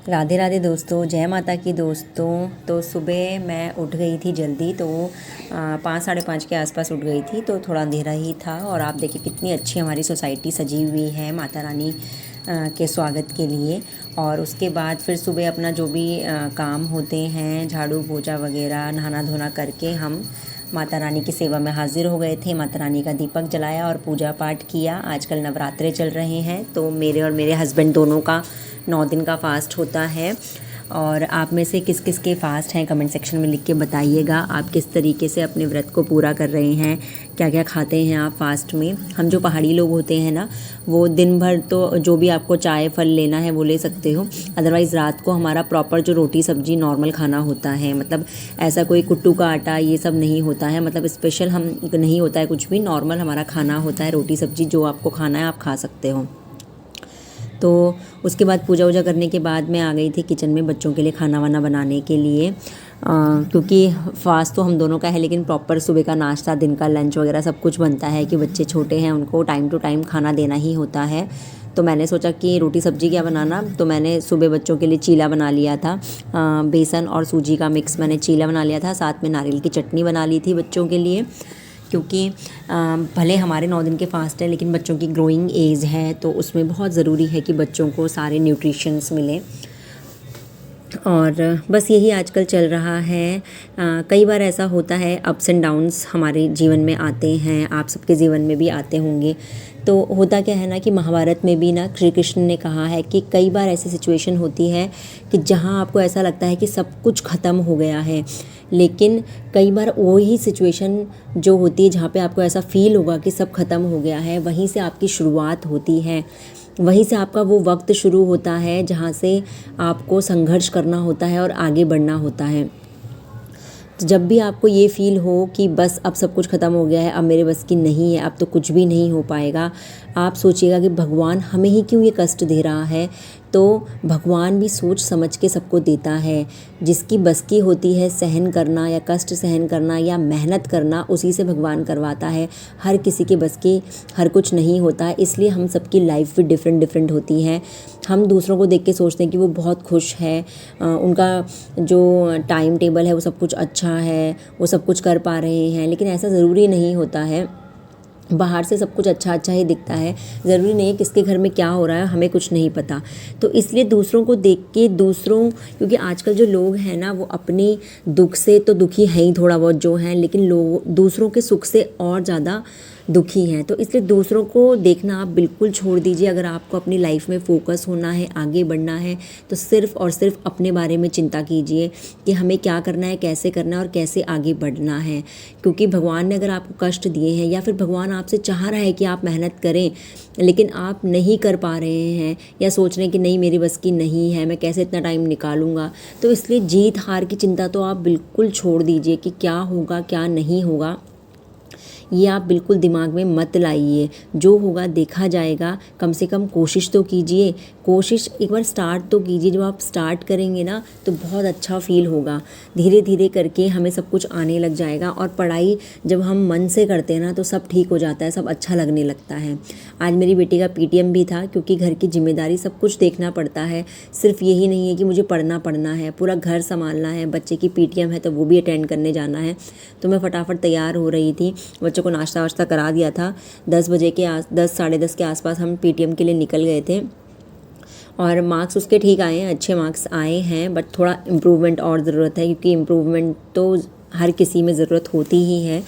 राधे राधे दोस्तों, जय माता की दोस्तों। तो सुबह मैं उठ गई थी जल्दी, तो 5 साढ़े 5 के आसपास उठ गई थी। तो थोड़ा अंधेरा ही था और आप देखिए कितनी अच्छी हमारी सोसाइटी सजी हुई है माता रानी के स्वागत के लिए। और उसके बाद फिर सुबह अपना जो भी काम होते हैं, झाड़ू पोछा वगैरह, नहाना धोना करके हम माता रानी की सेवा में हाजिर हो गए थे। माता रानी का दीपक जलाया और पूजा पाठ किया। आजकल नवरात्रे चल रहे हैं, तो मेरे और मेरे हस्बैंड दोनों का 9 दिन का फ़ास्ट होता है। और आप में से किस किस के फ़ास्ट हैं कमेंट सेक्शन में लिख के बताइएगा। आप किस तरीके से अपने व्रत को पूरा कर रहे हैं, क्या क्या खाते हैं आप फ़ास्ट में। हम जो पहाड़ी लोग होते हैं ना, वो दिन भर तो जो भी आपको चाय फल लेना है वो ले सकते हो। अदरवाइज़ रात को हमारा प्रॉपर जो रोटी सब्जी नॉर्मल खाना होता है, मतलब ऐसा कोई कुट्टू का आटा ये सब नहीं होता है, मतलब स्पेशल हम नहीं होता है कुछ भी। नॉर्मल हमारा खाना होता है, रोटी सब्जी जो आपको खाना है आप खा सकते हो। तो उसके बाद पूजा वूजा करने के बाद मैं आ गई थी किचन में बच्चों के लिए खाना वाना बनाने के लिए। क्योंकि फास्ट तो हम दोनों का है, लेकिन प्रॉपर सुबह का नाश्ता, दिन का लंच वगैरह सब कुछ बनता है कि बच्चे छोटे हैं, उनको टाइम टू टाइम खाना देना ही होता है। तो मैंने सोचा कि रोटी सब्जी क्या बनाना, तो मैंने सुबह बच्चों के लिए चीला बना लिया था। बेसन और सूजी का मिक्स मैंने चीला बना लिया था, साथ में नारियल की चटनी बना ली थी बच्चों के लिए। क्योंकि भले हमारे 9 दिन के फास्ट है, लेकिन बच्चों की ग्रोइंग एज है, तो उसमें बहुत ज़रूरी है कि बच्चों को सारे न्यूट्रिशंस मिलें। और बस यही आजकल चल रहा है। कई बार ऐसा होता है, अप्स एंड डाउन्स हमारे जीवन में आते हैं, आप सबके जीवन में भी आते होंगे। तो होता क्या है ना कि महाभारत में भी ना श्री कृष्ण ने कहा है कि कई बार ऐसी सिचुएशन होती है कि जहाँ आपको ऐसा लगता है कि सब कुछ ख़त्म हो गया है, लेकिन कई बार वही सिचुएशन जो होती है जहाँ पे आपको ऐसा फील होगा कि सब ख़त्म हो गया है, वहीं से आपकी शुरुआत होती है। वहीं से आपका वो वक्त शुरू होता है जहाँ से आपको संघर्ष करना होता है और आगे बढ़ना होता है। तो जब भी आपको ये फ़ील हो कि बस अब सब कुछ ख़त्म हो गया है, अब मेरे बस की नहीं है, अब तो कुछ भी नहीं हो पाएगा, आप सोचिएगा कि भगवान हमें ही क्यों ये कष्ट दे रहा है। तो भगवान भी सोच समझ के सबको देता है। जिसकी बस की होती है सहन करना, या कष्ट सहन करना, या मेहनत करना, उसी से भगवान करवाता है। हर किसी के बस की हर कुछ नहीं होता है, इसलिए हम सबकी लाइफ भी डिफरेंट डिफरेंट होती है। हम दूसरों को देख के सोचते हैं कि वो बहुत खुश है, उनका जो टाइम टेबल है वो सब कुछ अच्छा है, वो सब कुछ कर पा रहे हैं, लेकिन ऐसा ज़रूरी नहीं होता है। बाहर से सब कुछ अच्छा अच्छा ही दिखता है, ज़रूरी नहीं है किसके घर में क्या हो रहा है हमें कुछ नहीं पता। तो इसलिए दूसरों को देख के क्योंकि आजकल जो लोग हैं ना, वो अपनी दुख से तो दुखी हैं ही थोड़ा बहुत जो हैं, लेकिन लोग दूसरों के सुख से और ज़्यादा दुखी हैं। तो इसलिए दूसरों को देखना आप बिल्कुल छोड़ दीजिए। अगर आपको अपनी लाइफ में फ़ोकस होना है, आगे बढ़ना है, तो सिर्फ़ और सिर्फ अपने बारे में चिंता कीजिए कि हमें क्या करना है, कैसे करना है और कैसे आगे बढ़ना है। क्योंकि भगवान ने अगर आपको कष्ट दिए हैं, या फिर भगवान आपसे चाह रहा है कि आप मेहनत करें, लेकिन आप नहीं कर पा रहे हैं, या सोच रहे हैं कि नहीं मेरी बस की नहीं है, मैं कैसे इतना टाइम निकालूंगा, तो इसलिए जीत हार की चिंता तो आप बिल्कुल छोड़ दीजिए कि क्या होगा क्या नहीं होगा, ये आप बिल्कुल दिमाग में मत लाइए। जो होगा देखा जाएगा। कम से कम कोशिश तो कीजिए, कोशिश एक बार स्टार्ट तो कीजिए। जब आप स्टार्ट करेंगे ना, तो बहुत अच्छा फील होगा। धीरे धीरे करके हमें सब कुछ आने लग जाएगा। और पढ़ाई जब हम मन से करते हैं ना, तो सब ठीक हो जाता है, सब अच्छा लगने लगता है। आज मेरी बेटी का पीटीएम भी था, क्योंकि घर की जिम्मेदारी सब कुछ देखना पड़ता है। सिर्फ यही नहीं है कि मुझे पढ़ना है, पूरा घर संभालना है। बच्चे की पीटीएम है तो वो भी अटेंड करने जाना है। तो मैं फटाफट तैयार हो रही थी, बच्चों को नाश्ता वाश्ता करा दिया था। 10 साढ़े 10 के आसपास हम पीटीएम के लिए निकल गए थे। और मार्क्स उसके ठीक आए हैं, अच्छे मार्क्स आए हैं, बट थोड़ा इम्प्रूवमेंट और ज़रूरत है, क्योंकि इम्प्रूवमेंट तो हर किसी में ज़रूरत होती ही है।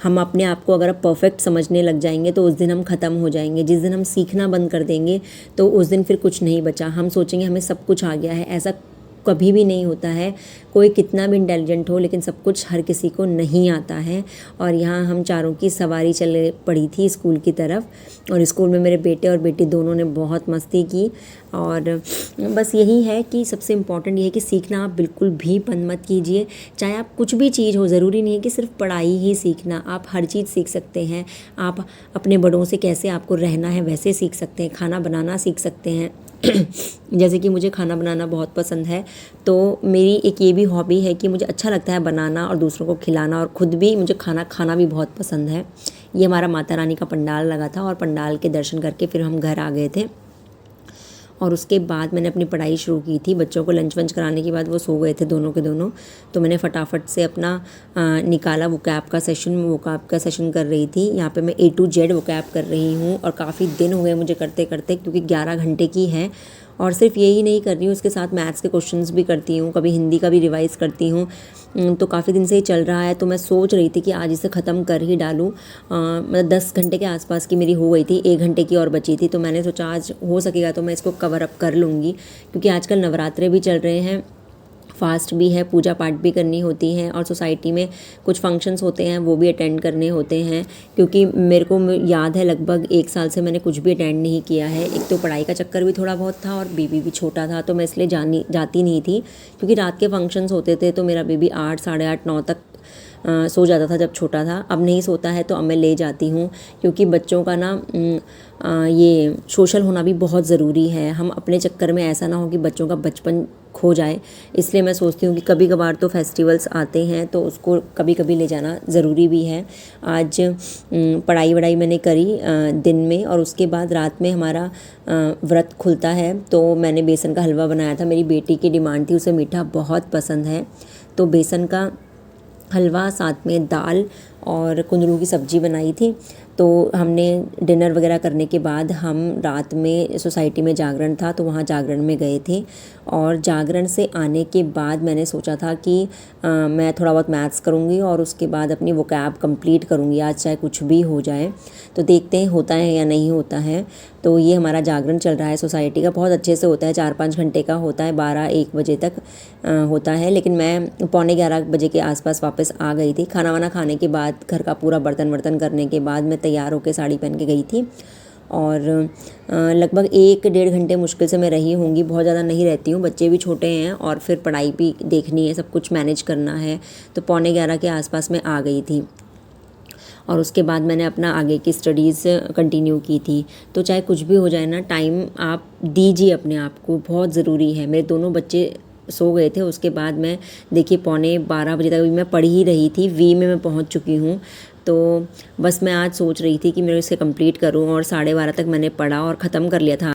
हम अपने आप को अगर परफेक्ट समझने लग जाएंगे, तो उस दिन हम ख़त्म हो जाएंगे। जिस दिन हम सीखना बंद कर देंगे, तो उस दिन फिर कुछ नहीं बचा। हम सोचेंगे हमें सब कुछ आ गया है, ऐसा कभी भी नहीं होता है। कोई कितना भी इंटेलिजेंट हो, लेकिन सब कुछ हर किसी को नहीं आता है। और यहाँ हम चारों की सवारी चल पड़ी थी स्कूल की तरफ, और स्कूल में मेरे बेटे और बेटी दोनों ने बहुत मस्ती की। और बस यही है कि सबसे इम्पॉर्टेंट ये है कि सीखना आप बिल्कुल भी बंद मत कीजिए। चाहे आप कुछ भी चीज़ हो, ज़रूरी नहीं है कि सिर्फ पढ़ाई ही सीखना, आप हर चीज़ सीख सकते हैं। आप अपने बड़ों से कैसे आपको रहना है वैसे सीख सकते हैं, खाना बनाना सीख सकते हैं। जैसे कि मुझे खाना बनाना बहुत पसंद है, तो मेरी एक ये भी हॉबी है कि मुझे अच्छा लगता है बनाना और दूसरों को खिलाना, और ख़ुद भी मुझे खाना खाना भी बहुत पसंद है। ये हमारा माता रानी का पंडाल लगा था, और पंडाल के दर्शन करके फिर हम घर आ गए थे। और उसके बाद मैंने अपनी पढ़ाई शुरू की थी। बच्चों को लंच वंच कराने के बाद वो सो गए थे दोनों के दोनों, तो मैंने फटाफट से अपना निकाला वोकैब का सेशन। वोकैब का सेशन कर रही थी। यहाँ पे मैं A to Z वोकैब कर रही हूँ और काफ़ी दिन हो गए मुझे करते करते, क्योंकि 11 घंटे की है। और सिर्फ यही नहीं कर रही हूँ, उसके साथ मैथ्स के क्वेश्चंस भी करती हूँ, कभी हिंदी का भी रिवाइज़ करती हूँ। तो काफ़ी दिन से ही चल रहा है, तो मैं सोच रही थी कि आज इसे ख़त्म कर ही डालूँ। मतलब 10 घंटे के आसपास की मेरी हो गई थी, 1 घंटे की और बची थी, तो मैंने सोचा आज हो सकेगा तो मैं इसको कवर अप कर लूँगी, क्योंकि आजकल नवरात्रे भी चल रहे हैं, फास्ट भी है, पूजा पाठ भी करनी होती है, और सोसाइटी में कुछ फंक्शंस होते हैं वो भी अटेंड करने होते हैं। क्योंकि मेरे को याद है लगभग 1 साल से मैंने कुछ भी अटेंड नहीं किया है। एक तो पढ़ाई का चक्कर भी थोड़ा बहुत था और बेबी भी छोटा था, तो मैं इसलिए जाती नहीं थी, क्योंकि रात के फंक्शंस होते थे तो मेरा बेबी 8, साढ़े 8, 9 तक सो जाता था जब छोटा था। अब नहीं सोता है तो अब मैं ले जाती हूँ, क्योंकि बच्चों का ना ये सोशल होना भी बहुत ज़रूरी है। हम अपने चक्कर में ऐसा ना हो कि बच्चों का बचपन खो जाए, इसलिए मैं सोचती हूँ कि कभी कभार तो फेस्टिवल्स आते हैं तो उसको कभी कभी ले जाना ज़रूरी भी है। आज पढ़ाई वढ़ाई मैंने करी दिन में, और उसके बाद रात में हमारा व्रत खुलता है, तो मैंने बेसन का हलवा बनाया था। मेरी बेटी की डिमांड थी, उसे मीठा बहुत पसंद है, तो बेसन का हलवा, साथ में दाल और कुंदरू की सब्ज़ी बनाई थी। तो हमने डिनर वगैरह करने के बाद हम रात में सोसाइटी में जागरण था तो वहाँ जागरण में गए थे, और जागरण से आने के बाद मैंने सोचा था कि मैं थोड़ा बहुत मैथ्स करूँगी और उसके बाद अपनी वोकैब कंप्लीट करूँगी, आज चाहे कुछ भी हो जाए। तो देखते हैं होता है या नहीं होता है। तो ये हमारा जागरण चल रहा है सोसाइटी का, बहुत अच्छे से होता है, 4-5 घंटे का होता है, 12-1 बजे तक होता है। लेकिन मैं पौने 11 बजे के आसपास वापस आ गई थी। खाना वाना खाने के बाद, घर का पूरा बर्तन वर्तन करने के बाद मैं तैयार होकर साड़ी पहन के गई थी, और लगभग 1-1.5 घंटे मुश्किल से मैं रही होंगी, बहुत ज़्यादा नहीं रहती हूँ, बच्चे भी छोटे हैं और फिर पढ़ाई भी देखनी है, सब कुछ मैनेज करना है। तो पौने 11 के आसपास मैं आ गई थी, और उसके बाद मैंने अपना आगे की स्टडीज़ कंटिन्यू की थी। तो चाहे कुछ भी हो जाए ना, टाइम आप दीजिए अपने आप को, बहुत ज़रूरी है। मेरे दोनों बच्चे सो गए थे, उसके बाद मैं देखिए पौने 12 बजे तक भी मैं पढ़ ही रही थी, वी में मैं पहुंच चुकी हूँ। तो बस मैं आज सोच रही थी कि मैं इसे कंप्लीट करूँ, और 12:30 तक मैंने पढ़ा और ख़त्म कर लिया था।